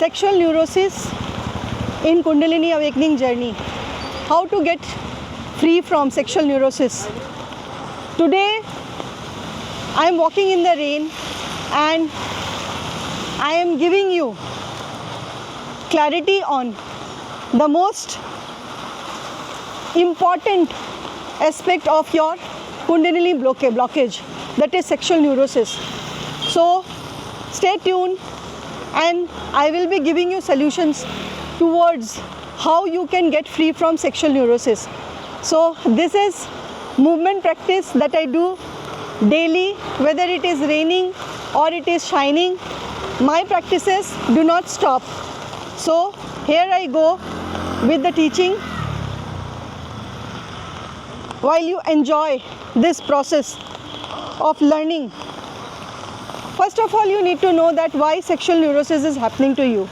Sexual neurosis in Kundalini Awakening journey. How to get free from sexual neurosis. Today I am walking in the rain and I am giving you clarity on the most important aspect of your Kundalini blockage, that is sexual neurosis. So stay tuned and I will be giving you solutions towards how you can get free from sexual neurosis. So this is movement practice that I do daily, whether it is raining or it is shining. My practices do not stop. So here I go with the teaching while you enjoy this process of learning. First of all, you need to know that why sexual neurosis is happening to you.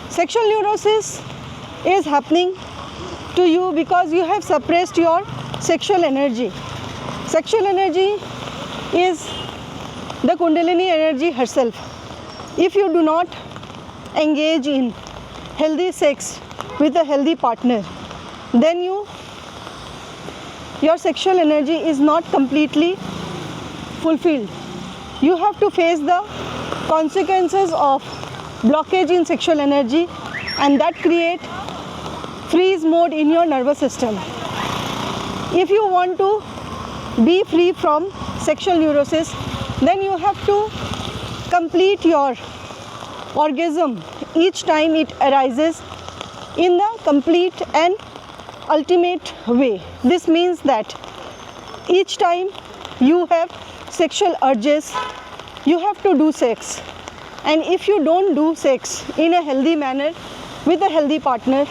Sexual neurosis is happening to you because you have suppressed your sexual energy. Sexual energy is the Kundalini energy herself. If you do not engage in healthy sex with a healthy partner, then your sexual energy is not completely fulfilled. You have to face the consequences of blockage in sexual energy, and that creates freeze mode in your nervous system. If you want to be free from sexual neurosis, then you have to complete your orgasm each time it arises in the complete and ultimate way. This means that each time you have sexual urges, you have to do sex. And if you don't do sex in a healthy manner with a healthy partner,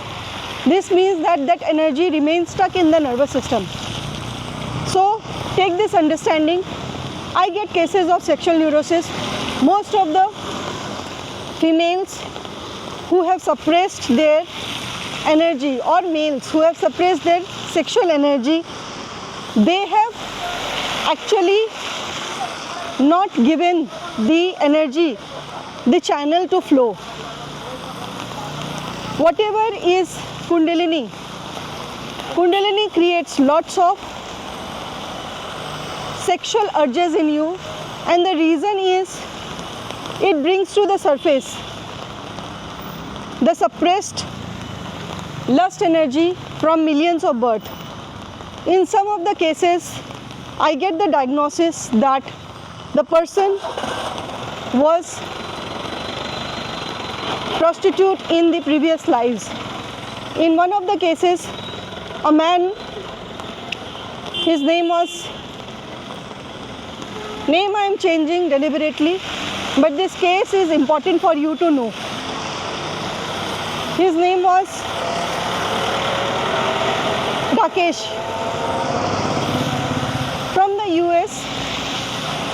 this means that that energy remains stuck in the nervous system. So take this understanding. I get cases of sexual neurosis. Most of the females who have suppressed their energy, or males who have suppressed their sexual energy, they have actually not given the energy, the channel to flow. Whatever is Kundalini creates lots of sexual urges in you, and the reason is it brings to the surface the suppressed lust energy from millions of births. In some of the cases, I get the diagnosis that the person was prostitute in the previous lives. In one of the cases, a man, his name I am changing deliberately, but this case is important for you to know. His name was Rakesh. From the US,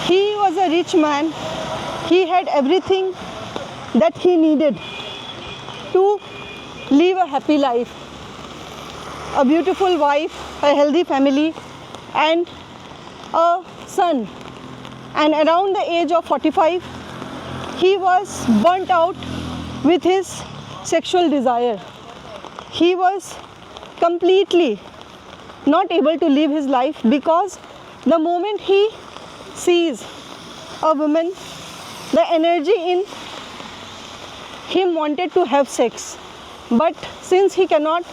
he was a rich man. He had everything that he needed to live a happy life. A beautiful wife, a healthy family, and a son. And around the age of 45, he was burnt out with his sexual desire. He was completely not able to live his life because the moment he sees a woman, the energy in him wanted to have sex. But since he cannot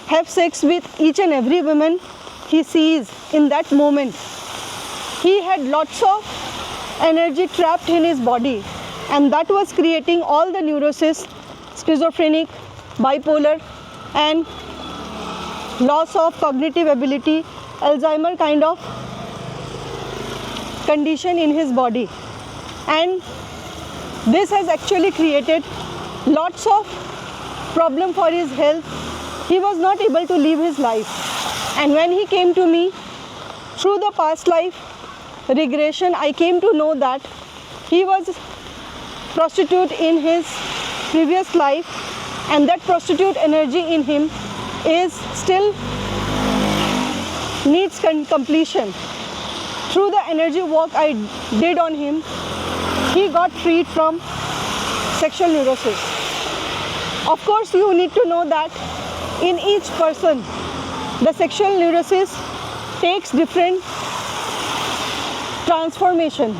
have sex with each and every woman he sees in that moment, he had lots of energy trapped in his body, and that was creating all the neurosis, schizophrenic, bipolar, and loss of cognitive ability, Alzheimer kind of condition in his body. And this has actually created lots of problem for his health. He was not able to live his life. And when he came to me, through the past life regression, I came to know that he was prostitute in his previous life, and that prostitute energy in him is still needs completion. Through the energy work I did on him, he got freed from sexual neurosis. Of course, you need to know that in each person, the sexual neurosis takes different transformation.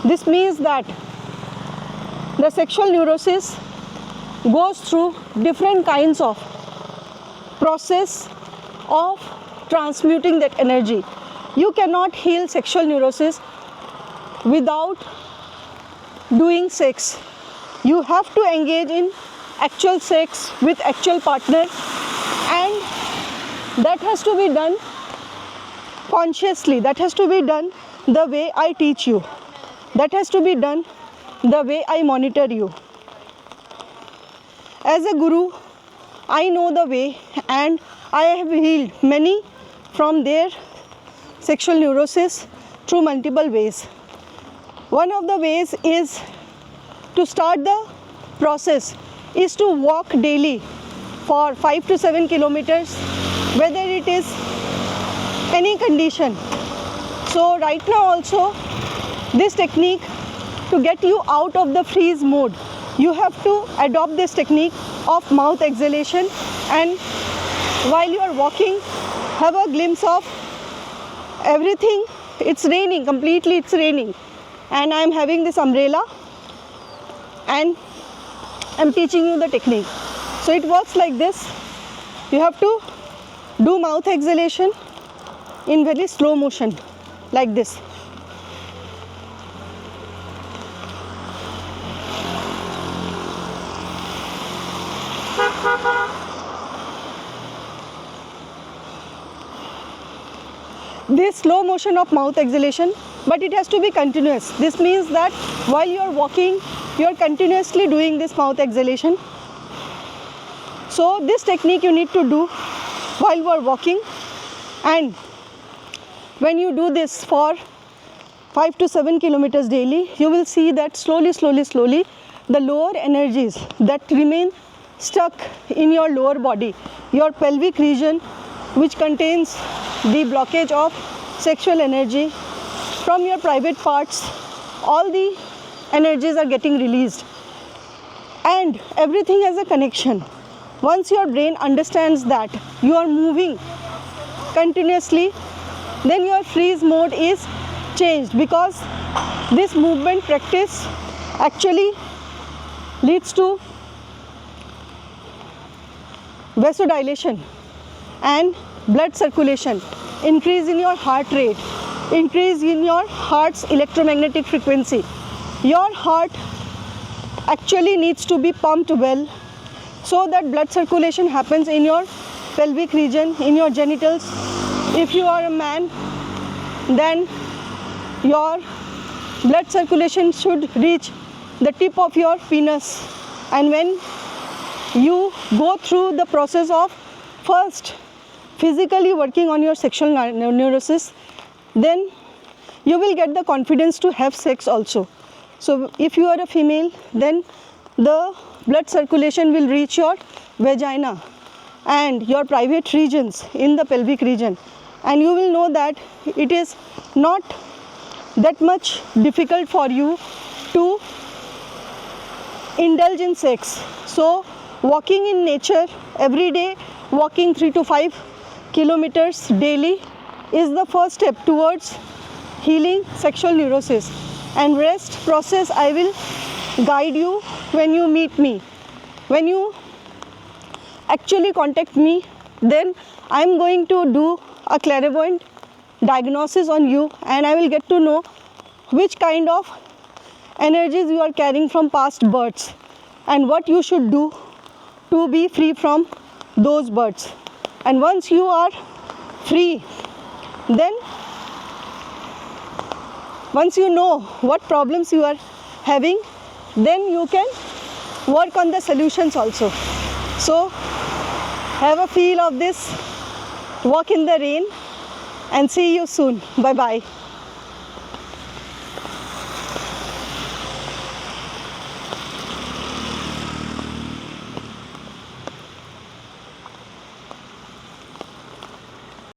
This means that the sexual neurosis goes through different kinds of process of transmuting that energy. You cannot heal sexual neurosis without doing sex. You have to engage in actual sex with actual partner, and that has to be done consciously. That has to be done the way I teach you. That has to be done the way I monitor you. As a guru, I know the way, and I have healed many from their sexual neurosis through multiple ways. One of the ways is to start the process is to walk daily for 5 to 7 kilometers, whether it is any condition. So right now also, this technique, to get you out of the freeze mode, you have to adopt this technique of mouth exhalation, and while you are walking, have a glimpse of everything. It's raining, completely it's raining, and I am having this umbrella and I'm teaching you the technique. So it works like this. You have to do mouth exhalation in very slow motion, like this. This slow motion of mouth exhalation, but it has to be continuous. This means that while you are walking, you are continuously doing this mouth exhalation. So this technique you need to do while you are walking, and when you do this for 5 to 7 kilometers daily, you will see that slowly, the lower energies that remain stuck in your lower body, your pelvic region, which contains the blockage of sexual energy from your private parts, all the energies are getting released, and everything has a connection. Once your brain understands that you are moving continuously, then your freeze mode is changed, because this movement practice actually leads to vasodilation and blood circulation, increase in your heart rate, increase in your heart's electromagnetic frequency. Your heart actually needs to be pumped well, so that blood circulation happens in your pelvic region, in your genitals. If you are a man, then your blood circulation should reach the tip of your penis, and when you go through the process of first physically working on your sexual neurosis, then you will get the confidence to have sex also. So if you are a female, then the blood circulation will reach your vagina and your private regions in the pelvic region, and you will know that it is not that much difficult for you to indulge in sex. So walking in nature every day, walking 3 to 5 kilometers daily is the first step towards healing sexual neurosis, and rest process I will guide you when you meet me. When you actually contact me, then I am going to do a clairvoyant diagnosis on you, and I will get to know which kind of energies you are carrying from past births and what you should do to be free from those births. And once you are free, then once you know what problems you are having, then you can work on the solutions also. So have a feel of this, walk in the rain, and see you soon. Bye bye.